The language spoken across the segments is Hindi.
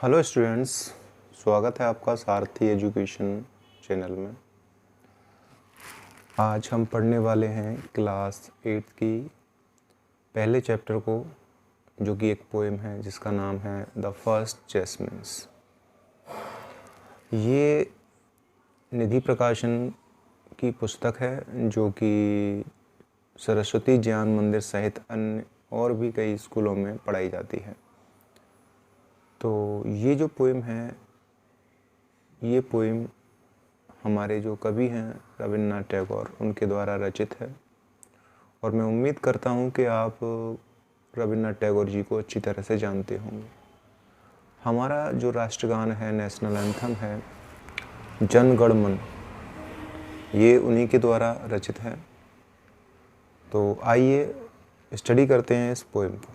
हेलो स्टूडेंट्स, स्वागत है आपका सारथी एजुकेशन चैनल में। आज हम पढ़ने वाले हैं क्लास 8 की पहले चैप्टर को, जो कि एक पोएम है जिसका नाम है द फर्स्ट जैस्मिन्स। ये निधि प्रकाशन की पुस्तक है जो कि सरस्वती ज्ञान मंदिर सहित अन्य और भी कई स्कूलों में पढ़ाई जाती है। तो ये जो पोएम है, ये पोएम हमारे जो कवि हैं रविन्द्रनाथ टैगोर, उनके द्वारा रचित है। और मैं उम्मीद करता हूँ कि आप रविन्द्रनाथ टैगोर जी को अच्छी तरह से जानते होंगे। हमारा जो राष्ट्रगान है, नेशनल एंथम है, जन गण मन, ये उन्हीं के द्वारा रचित है। तो आइए स्टडी करते हैं इस पोएम को।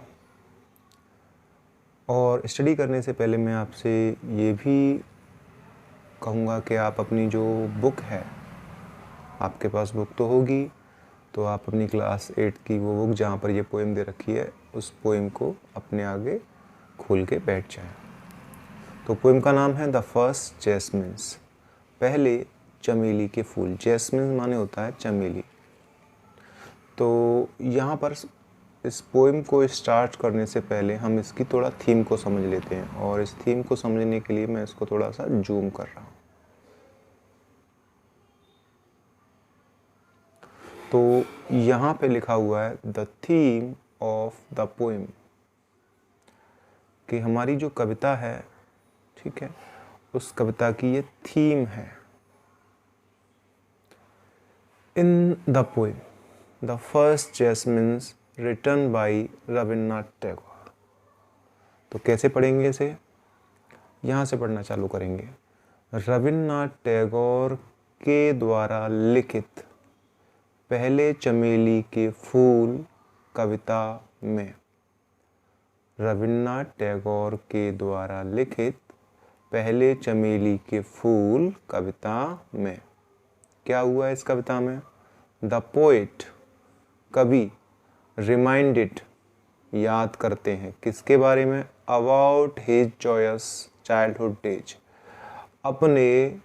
और स्टडी करने से पहले मैं आपसे ये भी कहूँगा कि आप अपनी जो बुक है, आपके पास बुक तो होगी, तो आप अपनी क्लास 8 की वो बुक जहाँ पर ये पोएम दे रखी है, उस पोएम को अपने आगे खोल के बैठ जाएं। तो पोएम का नाम है द फर्स्ट जैस्मिन्स, पहले चमेली के फूल। जैस्मिन माने होता है चमेली। तो यहाँ पर इस पोएम को स्टार्ट करने से पहले हम इसकी थोड़ा थीम को समझ लेते हैं, और इस थीम को समझने के लिए मैं इसको थोड़ा सा जूम कर रहा हूँ। तो यहाँ पे लिखा हुआ है the theme of the poem, कि हमारी जो कविता है, ठीक है, उस कविता की ये थीम है। In the poem the first jasmines written by Rabindranath Tagore. तो कैसे पढ़ेंगे इसे? यहाँ से पढ़ना चालू करेंगे। रविन्द्रनाथ टैगोर के द्वारा लिखित पहले चमेली के फूल कविता में। रविन्द्रनाथ टैगोर के द्वारा लिखित पहले चमेली के फूल कविता में क्या हुआ इस कविता में? द पोएट, कवि, रिमाइंडेड, याद करते हैं, किसके बारे में? About his joys childhood days, अपने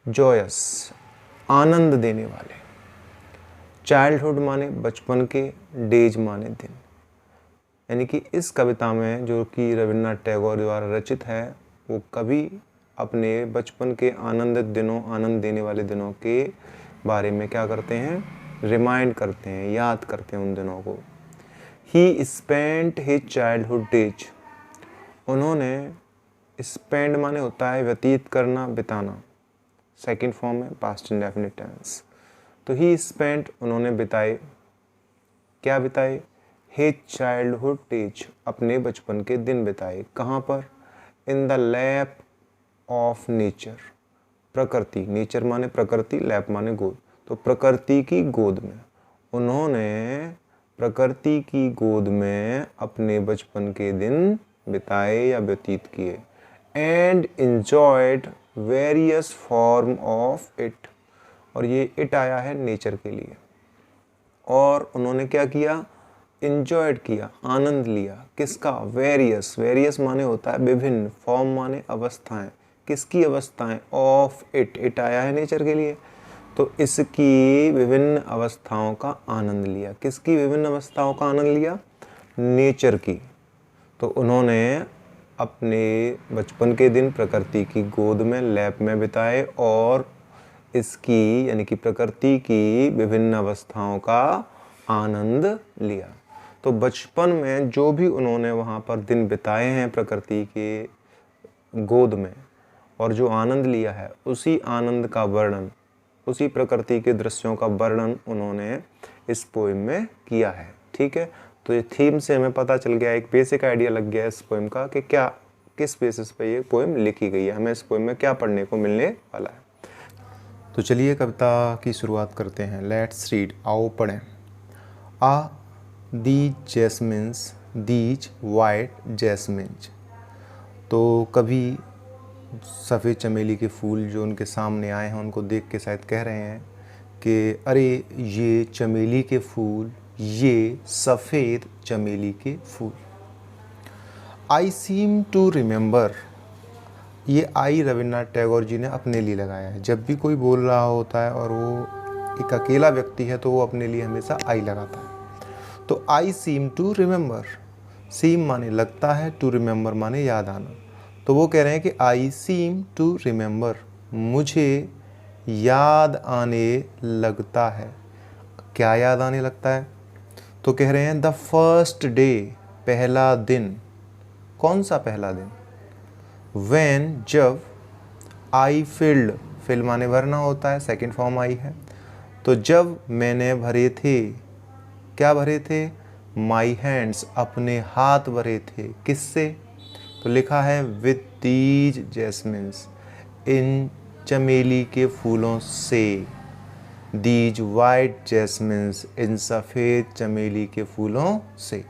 जॉयस, आनंद देने वाले, चाइल्डहुड माने बचपन के, डेज माने दिन। यानी कि इस कविता में, जो कि रविन्द्रनाथ टैगोर द्वारा रचित है, वो कवि अपने बचपन के आनंदित दिनों, आनंद देने वाले दिनों के बारे में क्या करते हैं? रिमाइंड करते हैं, याद करते हैं उन दिनों को। ही स्पेंट हिज चाइल्डहुड डेज, उन्होंने, स्पेंड माने होता है व्यतीत करना, बिताना, सेकंड फॉर्म है पास्ट इंडेफिनिट टेंस। तो ही स्पेंट, उन्होंने बिताए, क्या बिताए? हिज चाइल्डहुड डेज, अपने बचपन के दिन बिताए। कहाँ पर? In the lap of nature, प्रकृति, नेचर माने प्रकृति, लैप माने गोद, तो प्रकृति की गोद में। उन्होंने प्रकृति की गोद में अपने बचपन के दिन बिताए या व्यतीत किए। And enjoyed various form of it, और ये इट आया है नेचर के लिए। और उन्होंने क्या किया? enjoyed किया, आनंद लिया, किसका? वेरियस, वेरियस माने होता है विभिन्न, फॉर्म माने अवस्थाएं, किसकी अवस्थाएं? ऑफ इट, इट आया है नेचर के लिए, तो इसकी विभिन्न अवस्थाओं का आनंद लिया। किसकी विभिन्न अवस्थाओं का आनंद लिया? नेचर की। तो उन्होंने अपने बचपन के दिन प्रकृति की गोद में, लैप में बिताए, और इसकी यानी कि प्रकृति की विभिन्न अवस्थाओं का आनंद लिया। तो बचपन में जो भी उन्होंने वहाँ पर दिन बिताए हैं प्रकृति के गोद में, और जो आनंद लिया है, उसी आनंद का वर्णन, उसी प्रकृति के दृश्यों का वर्णन उन्होंने इस पोएम में किया है। ठीक है, तो ये थीम से हमें पता चल गया, एक बेसिक आइडिया लग गया इस पोएम का कि क्या, किस बेसिस पे ये पोएम लिखी गई है, हमें इस पोएम में क्या पढ़ने को मिलने वाला है। तो चलिए कविता की शुरुआत करते हैं। लेट्स रीड, आओ पढ़ें। आ दीज जैस्मिन्स, दीज वाइट जैस्मिन्स। तो कभी सफ़ेद चमेली के फूल जो उनके सामने आए हैं, उनको देख के शायद कह रहे हैं कि अरे ये चमेली के फूल, ये सफ़ेद चमेली के फूल। आई सीम टू रिमेंबर, ये आई रविन्द्रनाथ टैगोर जी ने अपने लिए लगाया है। जब भी कोई बोल रहा होता है और वो एक अकेला व्यक्ति है तो वो अपने लिए हमेशा आई लगाता है। तो आई सीम टू रिमेंबर, सीम माने लगता है, टू रिमेंबर माने याद आना। तो वो कह रहे हैं कि आई सीम टू रिमेंबर, मुझे याद आने लगता है। क्या याद आने लगता है? तो कह रहे हैं द फर्स्ट डे, पहला दिन। कौन सा पहला दिन? व्हेन, जब, आई फिल्ड, फिल माने भरना होता है, सेकंड फॉर्म आई है। तो जब मैंने भरे थे, क्या भरे थे? माई हैंड्स, अपने हाथ भरे थे। किससे? तो लिखा है विद दीज जैस्मिन्स, इन चमेली के फूलों से। दीज वाइट जैस्मिन्स, इन सफ़ेद चमेली के फूलों से।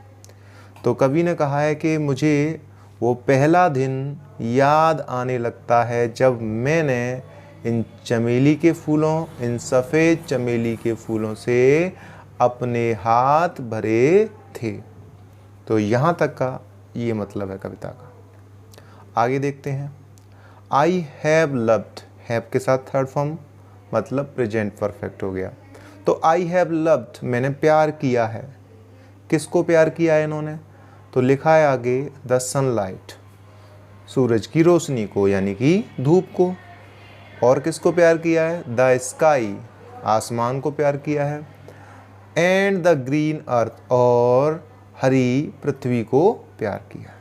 तो कवि ने कहा है कि मुझे वो पहला दिन याद आने लगता है जब मैंने इन चमेली के फूलों, इन सफ़ेद चमेली के फूलों से अपने हाथ भरे थे। तो यहाँ तक का ये मतलब है कविता का। आगे देखते हैं। आई हैव लव्ड, हैव के साथ थर्ड फॉर्म मतलब प्रेजेंट परफेक्ट हो गया। तो आई हैव लव्ड, मैंने प्यार किया है। किसको प्यार किया है इन्होंने? तो लिखा है आगे द सनलाइट, सूरज की रोशनी को यानी कि धूप को। और किसको प्यार किया है? द स्काई, आसमान को प्यार किया है। एंड द ग्रीन अर्थ, और हरी पृथ्वी को प्यार किया है।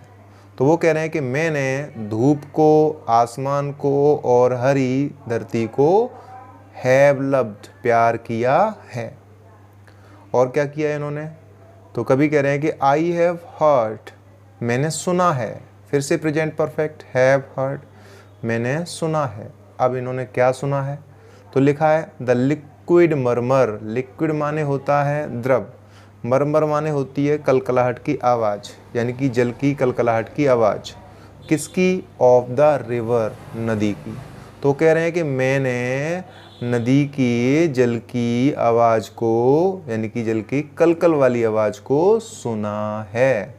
तो वो कह रहे हैं कि मैंने धूप को, आसमान को और हरी धरती को हैव लव्ड, प्यार किया है। और क्या किया है इन्होंने? तो कभी कह रहे हैं कि आई हैव हर्ड, मैंने सुना है। फिर से प्रेजेंट परफेक्ट, हैव हर्ड, मैंने सुना है। अब इन्होंने क्या सुना है? तो लिखा है द लिक्विड मरमर, लिक्विड माने होता है द्रव, मरमर माने होती है कलकलाहट की आवाज़, यानी कि जल की कलकलाहट की आवाज़। किसकी? ऑफ द रिवर, नदी की। तो कह रहे हैं कि मैंने नदी की जल की आवाज़ को, यानी कि जल की कलकल वाली आवाज़ को सुना है।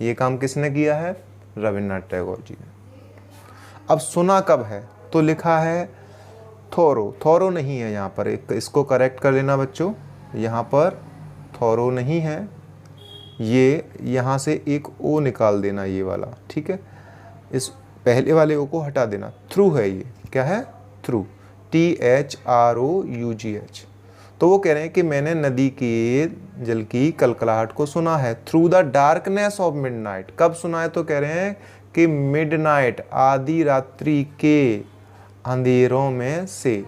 ये काम किसने किया है? रविन्द्रनाथ टैगोर जी ने। अब सुना कब है? तो लिखा है थोरो, थोरो नहीं है यहाँ पर, एक इसको करेक्ट कर लेना बच्चों, यहाँ पर थोरो नहीं है, ये यहाँ से एक ओ निकाल देना, ये वाला, ठीक है। इस पहले वाले ओ को हटा देना। थ्रू है ये, क्या है? Through, THROUGH। तो वो कह रहे हैं कि मैंने नदी के जल की कलकलाहट को सुना है through the darkness of midnight. कब सुना है? तो कह रहे हैं कि मिडनाइट, आधी रात्रि के अंधेरों में से,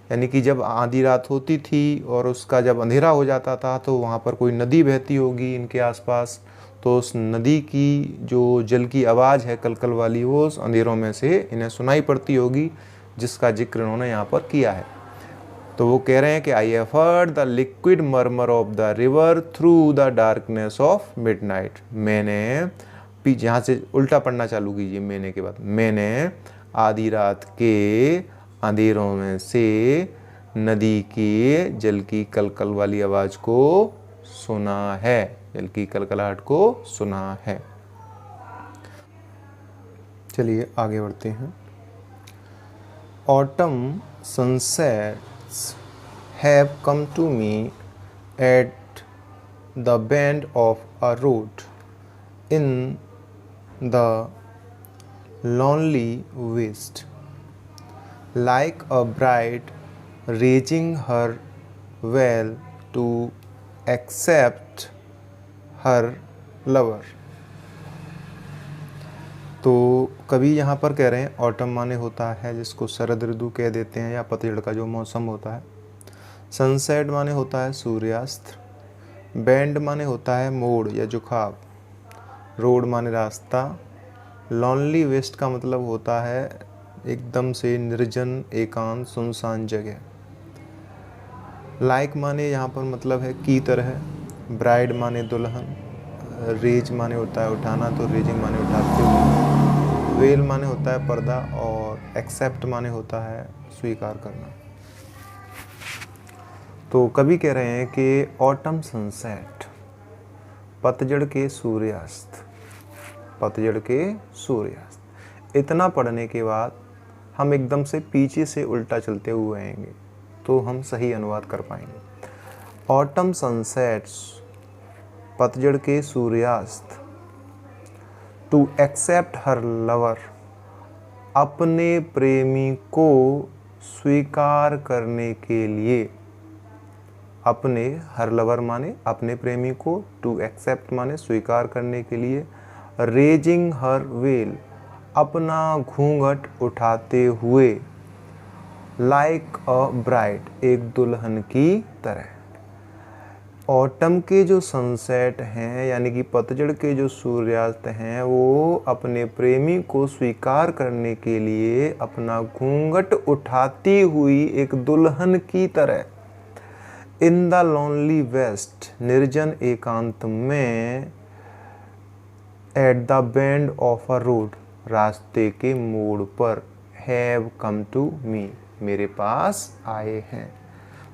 यानी कि जब आधी रात होती थी और उसका जब अंधेरा हो जाता था तो वहाँ पर कोई नदी बहती होगी इनके आसपास, तो उस नदी की जो जल की आवाज़ है कलकल वाली, वो उस अंधेरों में से इन्हें सुनाई पड़ती होगी, जिसका जिक्र इन्होंने यहाँ पर किया है। तो वो कह रहे हैं कि I have heard the liquid murmur of the river through the darkness of midnight. मैंने, यहाँ से उल्टा पढ़ना चालू कीजिए मैंने के बाद, मैंने आधी रात के अंधेरों में से नदी के जल की कलकल वाली आवाज़ को सुना है, जल की कलकलाहट को सुना है। चलिए आगे बढ़ते हैं। Autumn sunsets have come to me at the bend of a road in the lonely west, like a bride raising her veil to accept her lover। तो कवि यहाँ पर कह रहे हैं ऑटम माने होता है जिसको शरद ऋतु कह देते हैं या पतझड़ का जो मौसम होता है। सनसेट माने होता है सूर्यास्त। बैंड माने होता है मोड़ या झुकाव। रोड माने रास्ता। लॉनली वेस्ट का मतलब होता है एकदम से निर्जन, एकांत, सुनसान जगह। लाइक माने यहाँ पर मतलब है की तरह। ब्राइड माने दुल्हन। रेज माने होता है उठाना, तो रेजिंग माने उठाते हुए। वेल माने होता है पर्दा, और एक्सेप्ट माने होता है स्वीकार करना। तो कवि कह रहे हैं कि ऑटम सनसेट, पतझड़ के सूर्यास्त, पतझड़ के सूर्यास्त। इतना पढ़ने के बाद हम एकदम से पीछे से उल्टा चलते हुए आएंगे तो हम सही अनुवाद कर पाएंगे। ऑटम सनसेट्स, पतझड़ के सूर्यास्त। टू एक्सेप्ट हर लवर, अपने प्रेमी को स्वीकार करने के लिए। अपने हर लवर माने अपने प्रेमी को, टू एक्सेप्ट माने स्वीकार करने के लिए। रेजिंग हर वेल, अपना घूंघट उठाते हुए। लाइक अ ब्राइड, एक दुल्हन की तरह। ऑटम के जो सनसेट हैं यानी कि पतझड़ के जो सूर्यास्त हैं वो अपने प्रेमी को स्वीकार करने के लिए अपना घूंघट उठाती हुई एक दुल्हन की तरह। इन द लोनली वेस्ट, निर्जन एकांत में। At the bend of a road, रास्ते के मोड़ पर। हैव कम टू मी, मेरे पास आए हैं।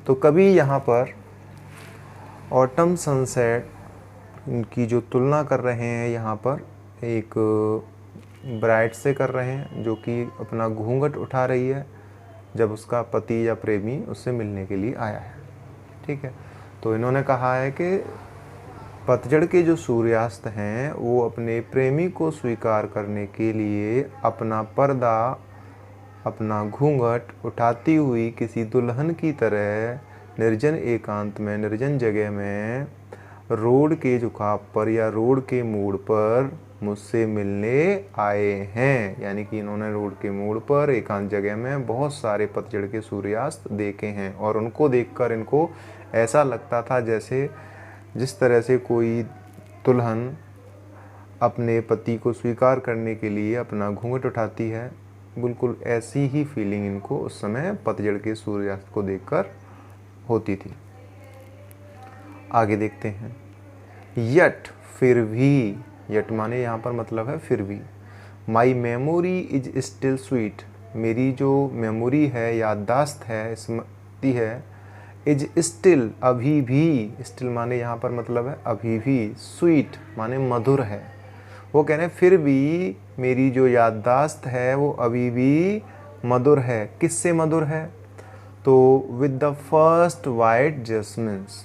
तो कभी यहाँ पर ऑटम सनसेट की जो तुलना कर रहे हैं यहाँ पर एक ब्राइड से कर रहे हैं जो कि अपना घूंघट उठा रही है जब उसका पति या प्रेमी उससे मिलने के लिए आया है। ठीक है, तो इन्होंने कहा है कि पतझड़ के जो सूर्यास्त हैं वो अपने प्रेमी को स्वीकार करने के लिए अपना पर्दा, अपना घूंघट उठाती हुई किसी दुल्हन की तरह निर्जन एकांत में, निर्जन जगह में, रोड के झुकाव पर या रोड के मोड़ पर मुझसे मिलने आए हैं। यानी कि इन्होंने रोड के मोड़ पर एकांत जगह में बहुत सारे पतझड़ के सूर्यास्त देखे हैं और उनको देखकर इनको ऐसा लगता था जैसे जिस तरह से कोई दुल्हन अपने पति को स्वीकार करने के लिए अपना घूंघट उठाती है, बिल्कुल ऐसी ही फीलिंग इनको उस समय पतझड़ के सूर्यास्त को देखकर होती थी। आगे देखते हैं। यट, फिर भी। यट माने यहाँ पर मतलब है फिर भी। My memory is still sweet, मेरी जो मेमोरी है, याददाश्त है, स्मृति है, इज स्टिल, अभी भी। स्टिल माने यहाँ पर मतलब है अभी भी। स्वीट माने मधुर है। वो कह रहे हैं फिर भी मेरी जो याददाश्त है वो अभी भी मधुर है। किससे मधुर है? तो विद द फर्स्ट वाइट जैस्मिन्स,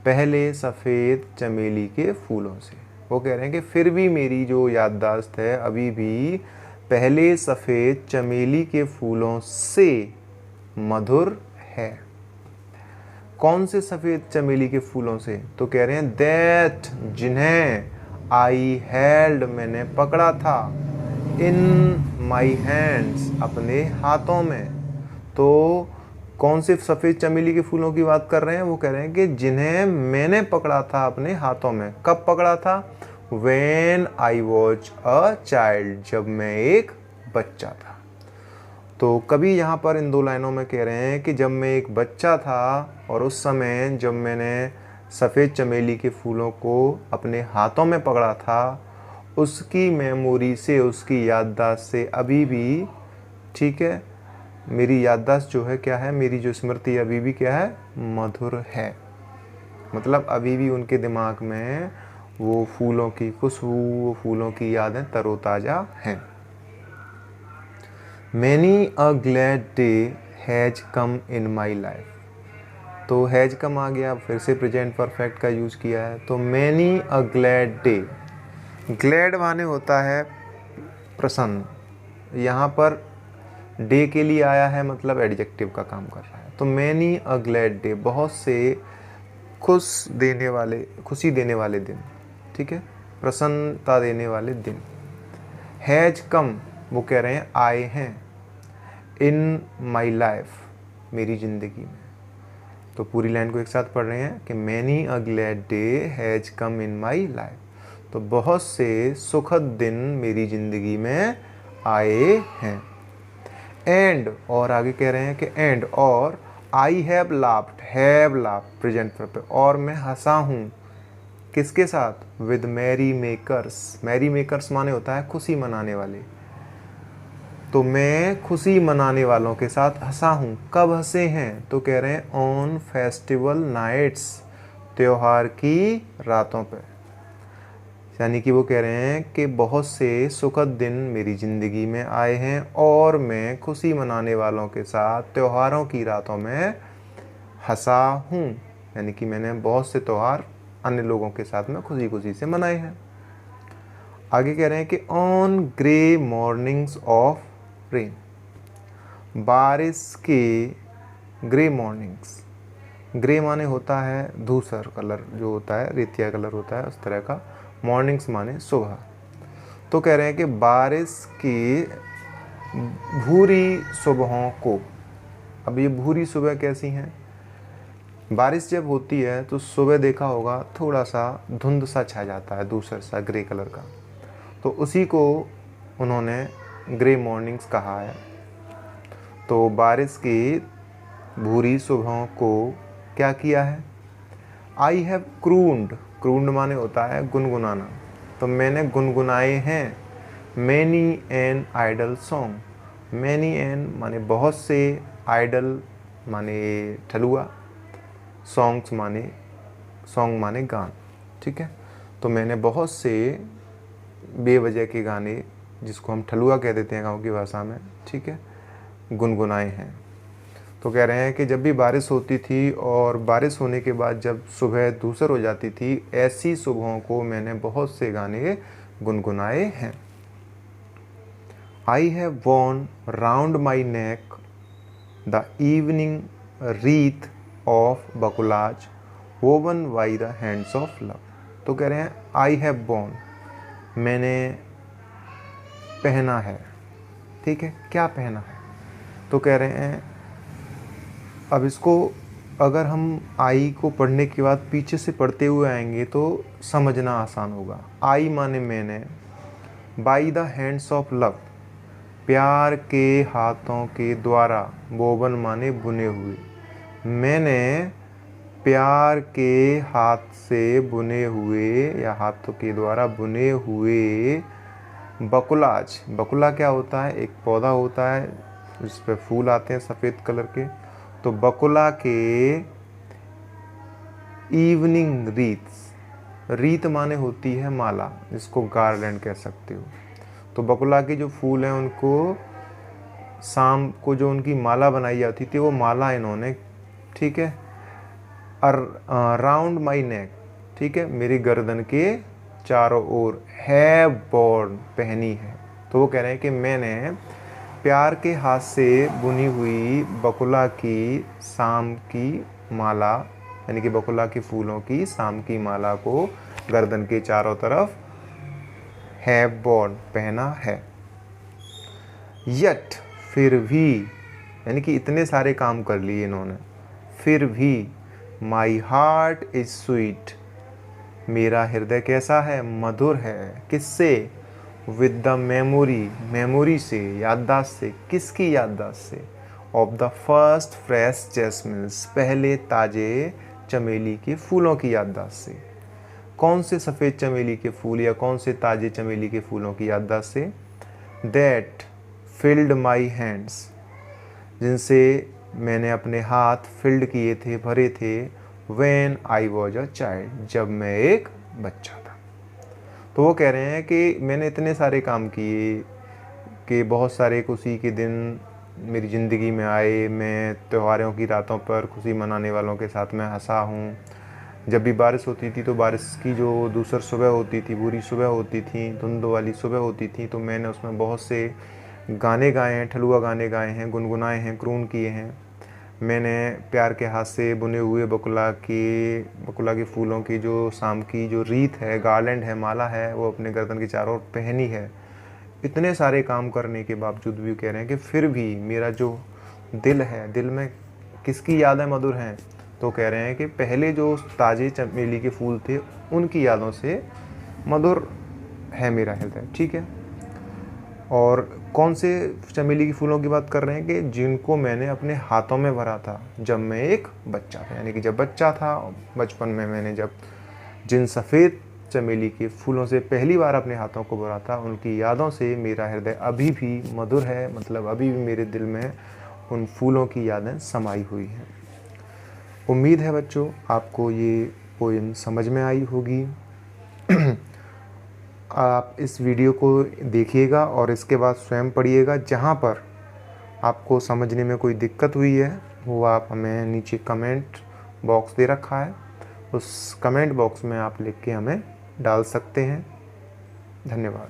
पहले सफ़ेद चमेली के फूलों से। वो कह रहे हैं कि फिर भी मेरी जो याददाश्त है अभी भी पहले सफ़ेद चमेली के फूलों से मधुर है। कौन से सफ़ेद चमेली के फूलों से? तो कह रहे हैं दैट, जिन्हें, आई हेल्ड, मैंने पकड़ा था, इन माई हैंड्स, अपने हाथों में। तो कौन से सफ़ेद चमेली के फूलों की बात कर रहे हैं? वो कह रहे हैं कि जिन्हें मैंने पकड़ा था अपने हाथों में। कब पकड़ा था? When I was a child, जब मैं एक बच्चा था। तो कभी यहाँ पर इन दो लाइनों में कह रहे हैं कि जब मैं एक बच्चा था और उस समय जब मैंने सफ़ेद चमेली के फूलों को अपने हाथों में पकड़ा था, उसकी मेमोरी से, उसकी याददाश्त से अभी भी, ठीक है, मेरी याददाश्त जो है क्या है, मेरी जो स्मृति अभी भी क्या है, मधुर है। मतलब अभी भी उनके दिमाग में वो फूलों की खुशबू, वो फूलों की यादें तरोताज़ा हैं। Many a glad day has come in my life. तो हैज कम आ गया, फिर से प्रेजेंट परफेक्ट का यूज़ किया है। तो many a glad day, glad माने होता है प्रसन्न, यहाँ पर डे के लिए आया है मतलब एडजेक्टिव का काम कर रहा है। तो मैनी अ ग्लैड डे, बहुत से खुशी देने वाले दिन, ठीक है, प्रसन्नता देने वाले दिन। हैज कम, वो कह रहे हैं आए हैं, इन माई लाइफ, मेरी ज़िंदगी में। तो पूरी लाइन को एक साथ पढ़ रहे हैं कि many a glad day has come in my life. तो बहुत से सुखद दिन मेरी ज़िंदगी में आए हैं। एंड, और आगे कह रहे हैं कि एंड, और I have laughed, have laughed present perfect, और मैं हंसा हूँ। किसके साथ? With merry makers. Merry makers माने होता है खुशी मनाने वाले। तो मैं खुशी मनाने वालों के साथ हंसा हूँ। कब हंसे हैं? तो कह रहे हैं ऑन फेस्टिवल नाइट्स, त्योहार की रातों पर। यानी कि वो कह रहे हैं कि बहुत से सुखद दिन मेरी ज़िंदगी में आए हैं और मैं खुशी मनाने वालों के साथ त्योहारों की रातों में हंसा हूँ। यानी कि मैंने बहुत से त्यौहार अन्य लोगों के साथ में खुशी खुशी से मनाए हैं। आगे कह रहे हैं कि on grey mornings of rain, बारिश के ग्रे मॉर्निंग्स, ग्रे माने होता है धूसर कलर जो होता है, रेतिया कलर होता है उस तरह का, मॉर्निंग्स माने सुबह। तो कह रहे हैं कि बारिश की भूरी सुबहों को, अब ये भूरी सुबह कैसी हैं? बारिश जब होती है तो सुबह देखा होगा थोड़ा सा धुंध सा छा जाता है, दूसरा सा ग्रे कलर का, तो उसी को उन्होंने ग्रे मॉर्निंग्स कहा है। तो बारिश की भूरी सुबहों को क्या किया है? आई हैव क्रून्ड, क्रून्ड माने होता है गुनगुनाना, तो मैंने गुनगुनाए हैं many an idle song, many an माने बहुत से, आइडल माने ठलुआ, सॉन्ग्स माने, सॉन्ग माने गान, ठीक है। तो मैंने बहुत से बेवजह के गाने, जिसको हम ठलुआ कह देते हैं गाँव की भाषा में, ठीक है, गुनगुनाए हैं। तो कह रहे हैं कि जब भी बारिश होती थी और बारिश होने के बाद जब सुबह धूसर हो जाती थी, ऐसी सुबहों को मैंने बहुत से गाने गुनगुनाए हैं। I have worn round my neck the evening wreath of bakulas woven by the hands of love. तो कह रहे हैं आई हैव वॉर्न, मैंने पहना है, ठीक है, क्या पहना है? तो कह रहे हैं, अब इसको अगर हम आई को पढ़ने के बाद पीछे से पढ़ते हुए आएंगे तो समझना आसान होगा। आई माने मैंने, by the hands of love, प्यार के हाथों के द्वारा, वोवन माने बुने हुए, मैंने प्यार के हाथ से बुने हुए या हाथों के द्वारा बुने हुए बकुलाज, बकुला क्या होता है? एक पौधा होता है जिस पे फूल आते हैं सफ़ेद कलर के, तो बकुला के इवनिंग रीत्स, रीत माने होती है माला, जिसको गार्लैंड कह सकते हो। तो बकुला के जो फूल हैं उनको शाम को जो उनकी माला बनाई जाती थी वो माला इन्होंने, ठीक है, अराउंड माई नेक, ठीक है, मेरी गर्दन के चारों ओर, है बॉर्न पहनी है। तो वो कह रहे हैं कि मैंने प्यार के हाथ से बुनी हुई बकुला की शाम की माला, यानी कि बकुला के फूलों की शाम की माला को गर्दन के चारों तरफ है बॉर्न पहना है। यट फिर भी, यानी कि इतने सारे काम कर लिए इन्होंने, फिर भी माई हार्ट इज स्वीट, मेरा हृदय कैसा है? मधुर है। किससे? विद द मेमोरी, मेमोरी से, याददाश्त से। किसकी याददाश्त से? ऑफ द फर्स्ट फ्रेश जैस्मिन्स, पहले ताजे चमेली के फूलों की याददाश्त से। कौन से सफ़ेद चमेली के फूल या कौन से ताजे चमेली के फूलों की याददाश्त से? दैट फिल्ड माई हैंड्स, जिनसे मैंने अपने हाथ फिल्ड किए थे, भरे थे, when I was a child, जब मैं एक बच्चा था। तो वो कह रहे हैं कि मैंने इतने सारे काम किए कि बहुत सारे खुशी के दिन मेरी ज़िंदगी में आए, मैं त्योहारों की रातों पर खुशी मनाने वालों के साथ में हंसा हूँ। जब भी बारिश होती थी तो बारिश की जो दूसर सुबह होती थी, बुरी सुबह होती थी, धुंध वाली सुबह होती थी, तो मैंने उसमें बहुत से गाने गाए हैं, ठलुआ गाने गाए हैं, गुनगुनाए हैं, क्रून किए हैं। मैंने प्यार के हाथ से बुने हुए बकुला के फूलों की जो शाम की जो रीत है, गार्लैंड है, माला है, वो अपने गर्दन के चारों ओर पहनी है। इतने सारे काम करने के बावजूद भी कह रहे हैं कि फिर भी मेरा जो दिल है, दिल में किसकी यादें मधुर हैं? तो कह रहे हैं कि पहले जो ताजे चमेली के फूल थे उनकी यादों से मधुर है मेरा हृदय, ठीक है। और कौन से चमेली के फूलों की बात कर रहे हैं? कि जिनको मैंने अपने हाथों में भरा था जब मैं एक बच्चा था, यानी कि जब बच्चा था, बचपन में मैंने जब जिन सफ़ेद चमेली के फूलों से पहली बार अपने हाथों को भरा था, उनकी यादों से मेरा हृदय अभी भी मधुर है, मतलब अभी भी मेरे दिल में उन फूलों की यादें समाई हुई हैं। उम्मीद है बच्चों आपको ये पोएम समझ में आई होगी। आप इस वीडियो को देखिएगा और इसके बाद स्वयं पढ़िएगा। जहाँ पर आपको समझने में कोई दिक्कत हुई है वो आप हमें नीचे कमेंट बॉक्स दे रखा है, उस कमेंट बॉक्स में आप लिख के हमें डाल सकते हैं। धन्यवाद।